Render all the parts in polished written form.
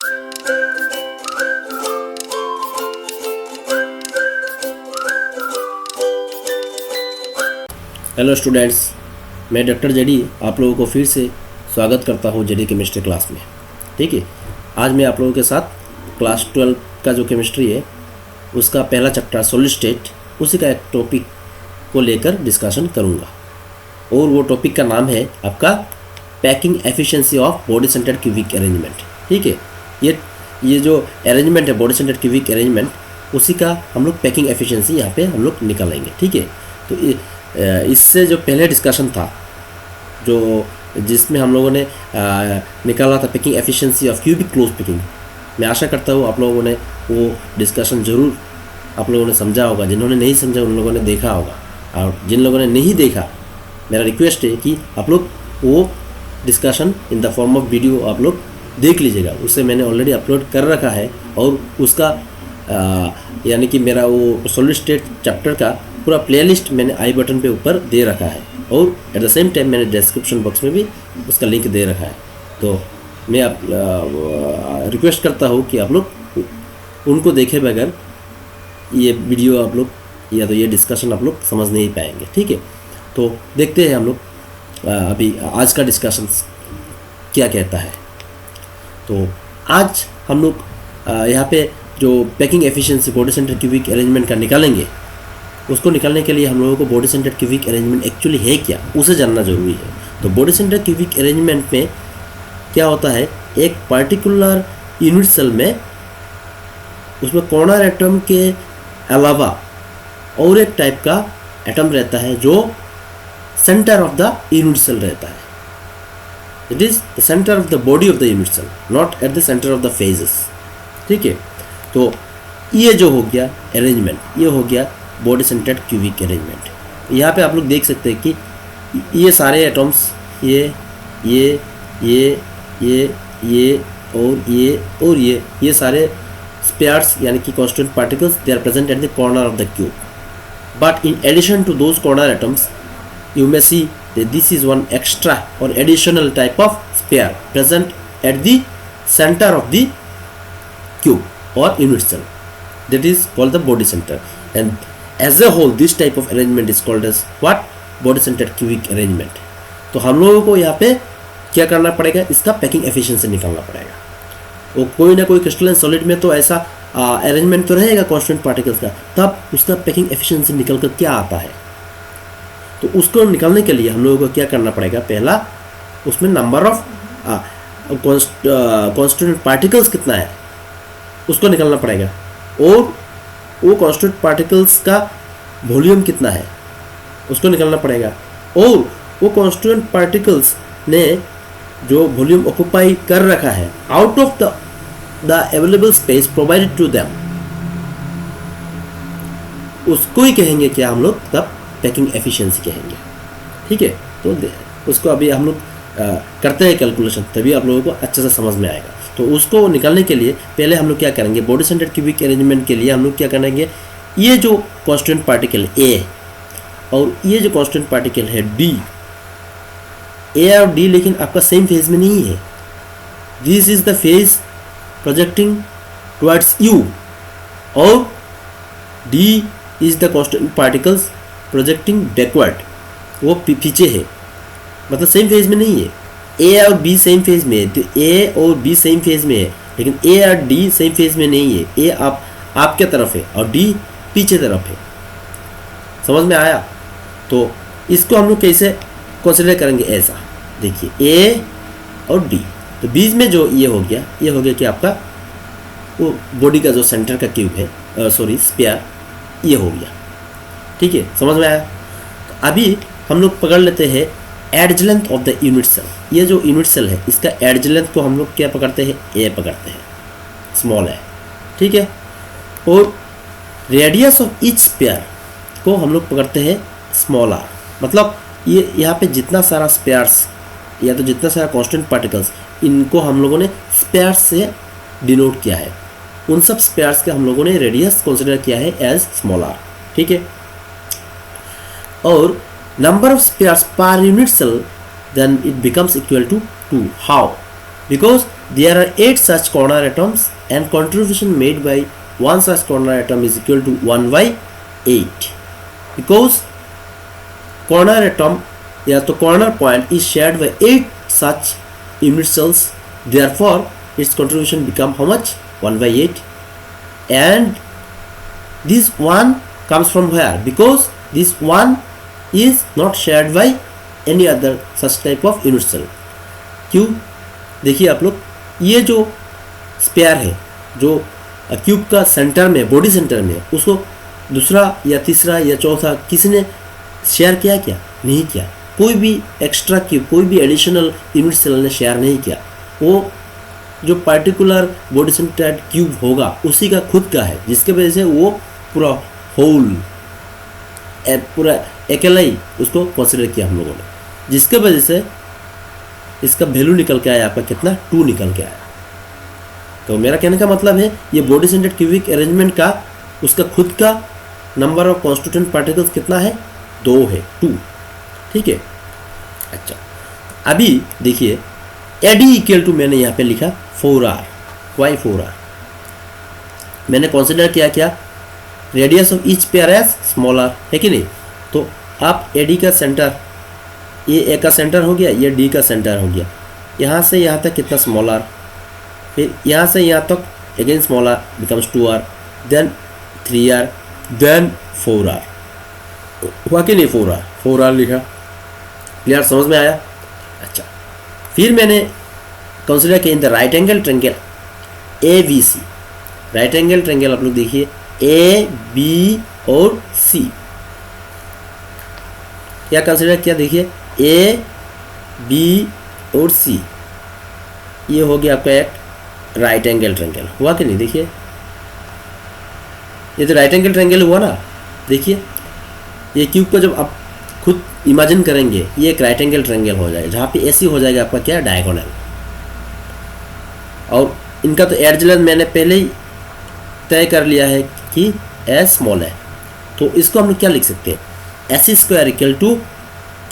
Hello students, मैं doctor JD आप लोगों को फिर से स्वागत करता हूँ जेडी केमिस्ट्री क्लास में। ठीक है, आज मैं आप लोगों के साथ क्लास 12 का जो केमिस्ट्री है उसका पहला चैप्टर सॉलिड स्टेट, उसी का एक टॉपिक को लेकर डिस्कशन करूँगा। और वो टॉपिक का नाम है आपका packing efficiency of body centred cubic arrangement. ठीक है, ये जो अरेंजमेंट है बॉडी सेंटर्ड क्यूबिक अरेंजमेंट, उसी का हम लोग पैकिंग एफिशिएंसी यहाँ पे हम लोग निकालेंगे। ठीक है, तो इससे जो पहले डिस्कशन था जो जिसमें हम लोगों ने निकाला था packing efficiency of cubic close packing, मैं आशा करता हूँ आप लोगों ने वो डिस्कशन ज़रूर आप लोगों ने समझा होगा। जिन्होंने नहीं समझा उन लोगों ने देखा होगा, और जिन लोगों ने नहीं देखा मेरा रिक्वेस्ट है कि आप लोग वो discussion in the form of video आप लोग देख लीजिएगा। उसे मैंने ऑलरेडी अपलोड कर रखा है, और उसका यानी कि मेरा वो सॉलिड स्टेट चैप्टर का पूरा प्लेलिस्ट मैंने आई बटन पे ऊपर दे रखा है, और एट द सेम टाइम मैंने डिस्क्रिप्शन बॉक्स में भी उसका लिंक दे रखा है। तो मैं आप रिक्वेस्ट करता हूँ कि आप लोग उनको देखे बगैर ये वीडियो आप लोग या तो ये डिस्कशन आप लोग समझ नहीं पाएंगे। ठीक है, तो देखते हैं हम लोग अभी आज का डिस्कशन क्या कहता है। तो आज हम लोग यहाँ पे जो packing efficiency body centre cubic arrangement का निकालेंगे, उसको निकालने के लिए हम लोगों को body centre cubic arrangement actually है क्या, उसे जानना जरूरी है। तो बॉडी सेंटर क्यूबिक अरेंजमेंट में क्या होता है, एक पर्टिकुलर यूनिट सेल में उसमें कॉर्नर एटम के अलावा और एक टाइप का एटम रहता है जो centre of the unit cell रहता है। It is the centre of the body of the unit cell, not at the centre of the faces. ठीक है, तो ये जो हो गया अरेंजमेंट, ये हो गया बॉडी सेंटर्ड क्यूबिक अरेंजमेंट। यहाँ पे आप लोग देख सकते हैं कि ये सारे एटम्स ये और ये सारे स्पेयर्स यानी कि constant particles, they are present at the corner of the cube. But in addition to those corner atoms you may see that this is one extra or additional type of sphere present at the center of the cube or unit cell, that is called the body center, and as a whole this type of arrangement is called as what, body centered cubic arrangement। तो हम लोगों को यहाँ पे क्या करना पड़ेगा, इसका पैकिंग एफिशिएंसी निकालना पड़ेगा। वो कोई ना कोई क्रिस्टलाइन सॉलिड में तो ऐसा अरेंजमेंट तो रहेगा कांस्टेंट पार्टिकल्स का, तब उसका पैकिंग एफिशिएंसी निकल कर क्या आता है। तो उसको निकालने के लिए हम लोगों को क्या करना पड़ेगा, पहला उसमें नंबर ऑफ कांस्टेंट पार्टिकल्स कितना है उसको निकालना पड़ेगा, और वो कांस्टेंट पार्टिकल्स का वॉल्यूम कितना है उसको निकालना पड़ेगा, और वो कांस्टेंट पार्टिकल्स ने जो वॉल्यूम ऑक्युपाई कर रखा है out of the available space provided to them, उसको ही कहेंगे क्या हम लोग तब पैकिंग एफिशिएंसी कहेंगे। ठीक है, तो उसको अभी हम लोग करते हैं कैलकुलेशन, तभी आप लोगों को अच्छे से समझ में आएगा। तो उसको निकालने के लिए पहले हम लोग क्या करेंगे, बॉडी सेंटर्ड क्यूबिक अरेंजमेंट के लिए हम लोग क्या करेंगे, ये जो कांस्टेंट पार्टिकल ए और ये जो कांस्टेंट पार्टिकल है डी, ए और डी लेकिन आपका सेम फेज में नहीं है। This is the phase projecting towards you, और D is the constant particles projecting backward, वो पीछे है, मतलब सेम फेज में नहीं है। ए और बी सेम फेज में है, तो ए और बी सेम फेज में है, लेकिन ए और डी सेम फेज में नहीं है। ए आपके तरफ है और डी पीछे तरफ है। समझ में आया? तो इसको हम लोग कैसे कंसिडर करेंगे, ऐसा देखिए ए और डी, तो बीच में जो ये हो गया कि आपका वो बॉडी का जो सेंटर का क्यूब है, सॉरी स्पेयर, ये हो गया। ठीक है, समझ में आया? तो अभी हम लोग पकड़ लेते हैं edge length of the unit cell. ये जो यूनिट सेल है इसका एड्ज लेंथ को हम लोग क्या पकड़ते हैं, ए पकड़ते हैं, स्मॉल है। ठीक है, और रेडियस ऑफ ईच स्पेयर को हम लोग पकड़ते हैं स्मॉल आर। मतलब ये यहाँ पे जितना सारा स्पेयर्स या तो जितना सारा कांस्टेंट पार्टिकल्स, इनको हम लोगों ने स्पेयर्स से डिनोट किया है। उन सब स्पेयर्स के हम लोगों ने रेडियस कंसिडर किया है एज स्मॉल आर। ठीक है, और number of spheres per unit cell then it becomes equal to 2. How? Because there are 8 such corner atoms and contribution made by one such corner atom is equal to 1 by 8 because corner atom या तो corner point is shared by 8 such unit cells, therefore its contribution become how much? 1 by 8. And this 1 comes from where? Because this 1 is not shared by any other such type of unit cell. क्यों? देखिए आप लोग, ये जो spare है जो cube का centre में, बॉडी सेंटर में, उसको दूसरा या तीसरा या चौथा किसी ने शेयर किया क्या? नहीं किया. कोई भी एक्स्ट्रा क्यूब, कोई भी एडिशनल यूनिट सेल ने शेयर नहीं किया. वो जो पर्टिकुलर बॉडी सेंटर्ड क्यूब होगा उसी का खुद का है, जिसके वजह से वो पूरा होल पूरा अकेला ही उसको कंसिडर किया हम लोगों ने, जिसके वजह से इसका वैल्यू निकल के आया आपका कितना? 2 निकल के आया. तो मेरा कहने का मतलब है ये बॉडी सेंटर्ड क्यूबिक अरेंजमेंट का उसका खुद का नंबर ऑफ कॉन्स्टिट्यूएंट पार्टिकल्स कितना है? 2 है, 2. ठीक है. अच्छा, अभी देखिए एडी इक्वल टू मैंने यहाँ पे लिखा 4r. Y 4r? मैंने कंसिडर किया क्या? Radius of each pair as small r, है कि नहीं? तो आप एडी का सेंटर, ये ए का सेंटर हो गया, ये डी का सेंटर हो गया, यहाँ से यहाँ तक कितना? Small r. फिर यहाँ से यहाँ तक again small r becomes 2r, then 3r, then 4r. हुआ कि नहीं? 4r लिखा. क्लियर? समझ में आया? अच्छा, फिर मैंने कंसिडर किया in the right angle triangle A B C. Right angle triangle आप लोग देखिए ए बी और सी. क्या कंसिडर किया? देखिए ए बी और सी, ये हो गया आपका एक राइट एंगल ट्रेंगल. हुआ कि नहीं? देखिए ये तो राइट एंगल ट्रेंगल हुआ ना. देखिए ये क्यूब को जब आप खुद इमेजिन करेंगे ये एक राइट एंगल ट्रेंगल हो जाएगा, जहाँ पे ऐसी हो जाएगा आपका क्या? डायगोनल. और इनका तो एड्ज लेंथ मैंने पहले ही तय कर लिया है कि एस स्मॉल है, तो इसको हम लोग क्या लिख सकते हैं? S square equal to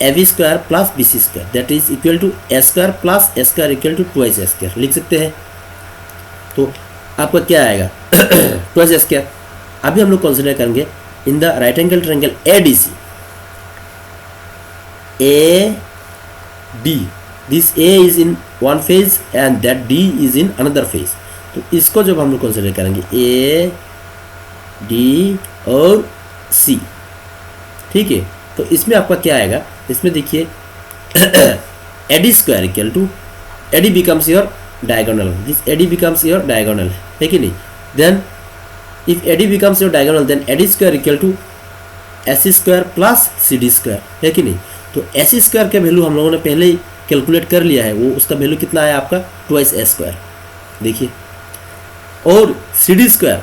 A B square plus B C square, that is equal to A square plus A square equal to 2 A square लिख सकते हैं. तो आपका क्या आएगा? 2 ए स्क्वायर. अभी हम लोग कंसिडर करेंगे in the right angle triangle A D C. A D, this A is in one face and that D is in another face. तो इसको जब हम लोग कंसिडर करेंगे ए डी और सी, ठीक है, तो इसमें आपका क्या आएगा? इसमें देखिए A D square equal to A D becomes your diagonal, this A D becomes your diagonal, है कि नहीं? Then if A D becomes your diagonal then A D square equal to S square plus C D square, है कि नहीं? तो S square का value हम लोगों ने पहले ही कैलकुलेट कर लिया है, वो उसका वैल्यू कितना आया आपका? 2 ए स्क्वायर. देखिए, और C D square,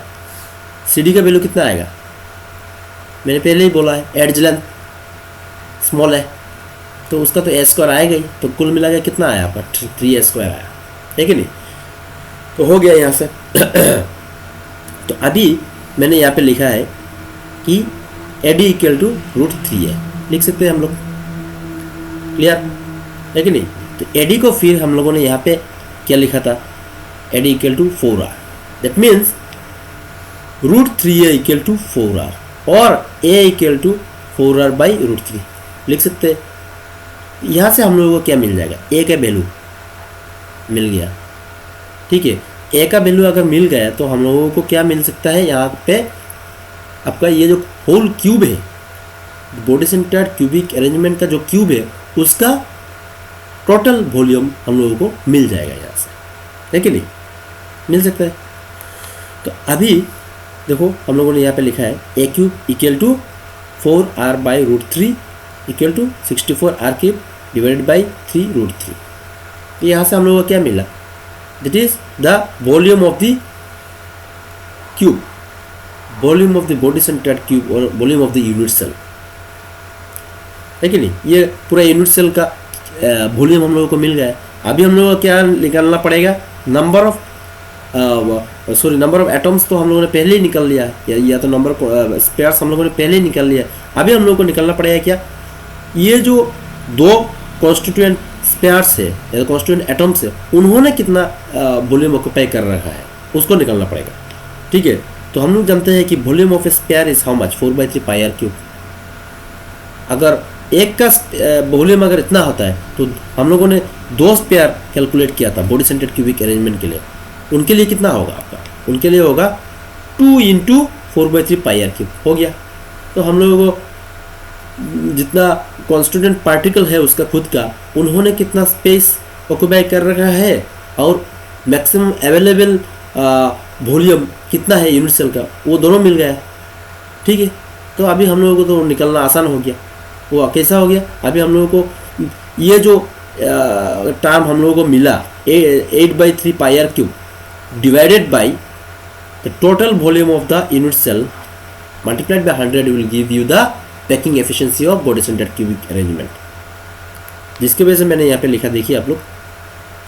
C D का वैल्यू कितना आएगा? मैंने पहले ही बोला है एड्ज लेंथ स्मॉल है, तो उसका तो ए स्क्वायर आएगा ही. तो कुल मिला के कितना आया आपका? 3 ए स्क्वायर आया, है कि नहीं? तो हो गया यहाँ से. तो अभी मैंने यहाँ पे लिखा है कि ए डी इक्वल टू √3 है, लिख सकते हैं हम लोग. क्लियर है कि नहीं? तो ए डी को फिर हम लोगों ने यहाँ पे क्या लिखा था? A D equal to 4r, that means √3a equal to 4r और a equal to 4r by √3 लिख सकते हैं. यहाँ से हम लोगों को क्या मिल जाएगा? a का वैल्यू मिल गया, ठीक है. a का वैल्यू अगर मिल गया तो हम लोगों को क्या मिल सकता है? यहाँ पे आपका ये जो होल क्यूब है, बॉडी सेंटर्ड क्यूबिक अरेंजमेंट का जो क्यूब है, उसका टोटल वॉल्यूम हम लोगों को मिल जाएगा यहाँ से, है कि नहीं? मिल सकता है. तो अभी देखो हम लोगों ने यहाँ पे लिखा है A cube equal to 4r by √3 equal to 64r cube divided by 3√3. तो यहाँ से हम लोगों को क्या मिला? That is the volume of the cube, volume of the body centred cube और volume of the unit cell, है कि नहीं? ये पूरा यूनिट सेल का वॉल्यूम हम लोगों को मिल गया. अभी हम लोगों को क्या निकालना पड़ेगा? Number of number of atoms तो हम लोगों ने पहले ही निकाल लिया, या तो नंबर स्पेयर्स हम लोगों ने पहले ही निकाल लिया. अभी हम लोगों को निकालना पड़ेगा क्या? ये जो 2 कॉन्स्टिट्यूएंट स्पेयर्स है या कॉन्स्टिट्यूएंट एटम्स है उन्होंने कितना वॉल्यूम ऑक्यूपाई कर रखा है उसको निकालना पड़ेगा। ठीक है, तो हम लोग जानते हैं कि volume of a sphere is how much 4/3 pi R cube. अगर एक का वॉल्यूम अगर इतना होता है तो हम लोगों ने 2 स्पेयर कैलकुलेट किया था बॉडी सेंटर्ड क्यूबिक अरेंजमेंट के लिए, उनके लिए कितना होगा आपका, उनके लिए होगा 2 × 4/3 पाई आर क्यूब हो गया। तो हम लोगों को जितना कॉन्स्टिट्यूएंट पार्टिकल है उसका खुद का, उन्होंने कितना स्पेस ऑक्यूपाई कर रखा है और मैक्सिमम अवेलेबल वॉल्यूम कितना है यूनिट सेल का, वो दोनों मिल गया। ठीक है, तो अभी हम लोगों को तो निकलना आसान हो गया। वो कैसा हो गया, अभी हम लोगों को ये जो टर्म हम लोगों को मिला 8/3 pi R cube divided by the total volume of the unit cell multiplied by 100 will give you the packing efficiency of body centred cubic arrangement, जिसके वजह से मैंने यहाँ पे लिखा, देखिए आप लोग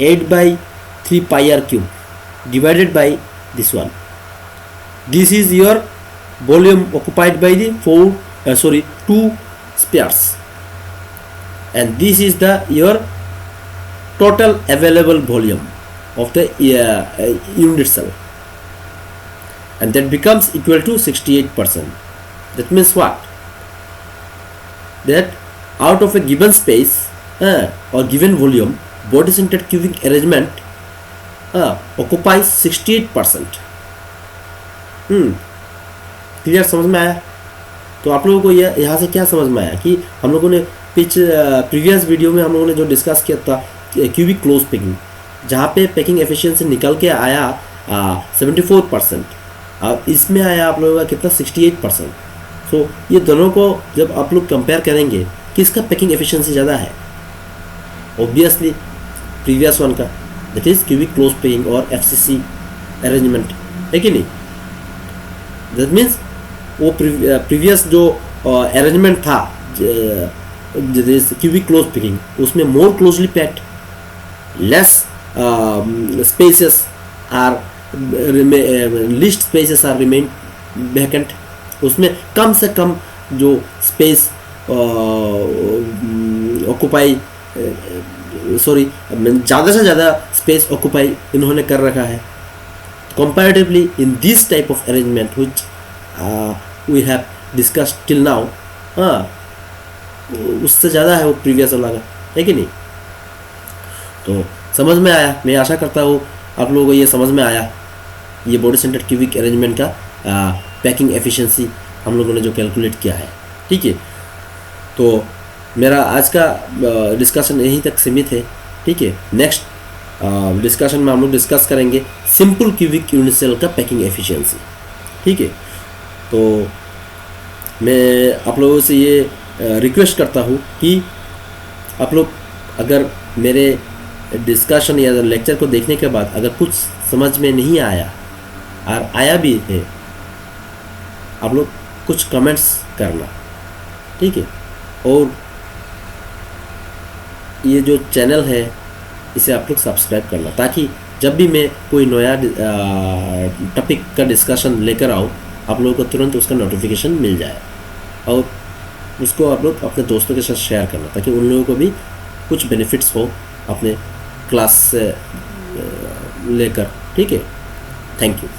8/3 pi R cube divided by this one, this is your volume occupied by the 2 spheres and this is the your total available volume of the unit cell, and that becomes equal to 68%. That means what? That out of a given space or given volume, body centered cubic arrangement occupies 68%. Clear, समझ में आया? तो आप लोगों को यहाँ से क्या समझ में आया कि हम लोगों ने प्रीवियस वीडियो में हम लोगों ने जो डिस्कस किया था क्यूबिक क्लोज पैकिंग, जहाँ पे पैकिंग एफिशिएंसी निकल के आया 74%, और इसमें आया आप लोगों का कितना 68%। सो ये दोनों को जब आप लोग कंपेयर करेंगे किसका पैकिंग एफिशिएंसी ज़्यादा है, ऑब्वियसली प्रीवियस वन का, that is cubic close packing और एफसीसी अरेंजमेंट, है कि नहीं? दैट मीन्स वो प्रीवियस जो अरेंजमेंट था क्यूबिक क्लोज पैकिंग, उसमें more closely packed, less spaces are least spaces are remain vacant, उसमें कम से कम जो स्पेस ऑक्यूपाई ज़्यादा से ज़्यादा स्पेस ऑक्यूपाई इन्होंने कर रखा है comparatively in this type of arrangement which we have discussed till now, उससे ज़्यादा है वो प्रीवियस वाला का, है कि नहीं? तो समझ में आया, मैं आशा करता हूँ आप लोगों को ये समझ में आया, ये बॉडी सेंटर्ड क्यूबिक अरेंजमेंट का पैकिंग एफिशिएंसी हम लोगों ने जो कैलकुलेट किया है। ठीक है, तो मेरा आज का डिस्कशन यहीं तक सीमित है। ठीक है, नेक्स्ट डिस्कशन में हम लोग डिस्कस करेंगे सिंपल क्यूबिक यूनिट सेल का पैकिंग एफिशिएंसी। ठीक है, तो मैं आप लोगों से ये रिक्वेस्ट करता हूँ कि आप लोग अगर मेरे डिस्कशन या लेक्चर को देखने के बाद अगर कुछ समझ में नहीं आया और आया भी है, आप लोग कुछ कमेंट्स करना। ठीक है, और ये जो चैनल है इसे आप लोग सब्सक्राइब करना, ताकि जब भी मैं कोई नया टॉपिक का डिस्कशन लेकर आऊँ आप लोगों को तुरंत उसका नोटिफिकेशन मिल जाए, और उसको आप लोग अपने दोस्तों के साथ शेयर करना ताकि उन लोगों को भी कुछ बेनिफिट्स हो अपने क्लास से लेकर। ठीक है, थैंक यू।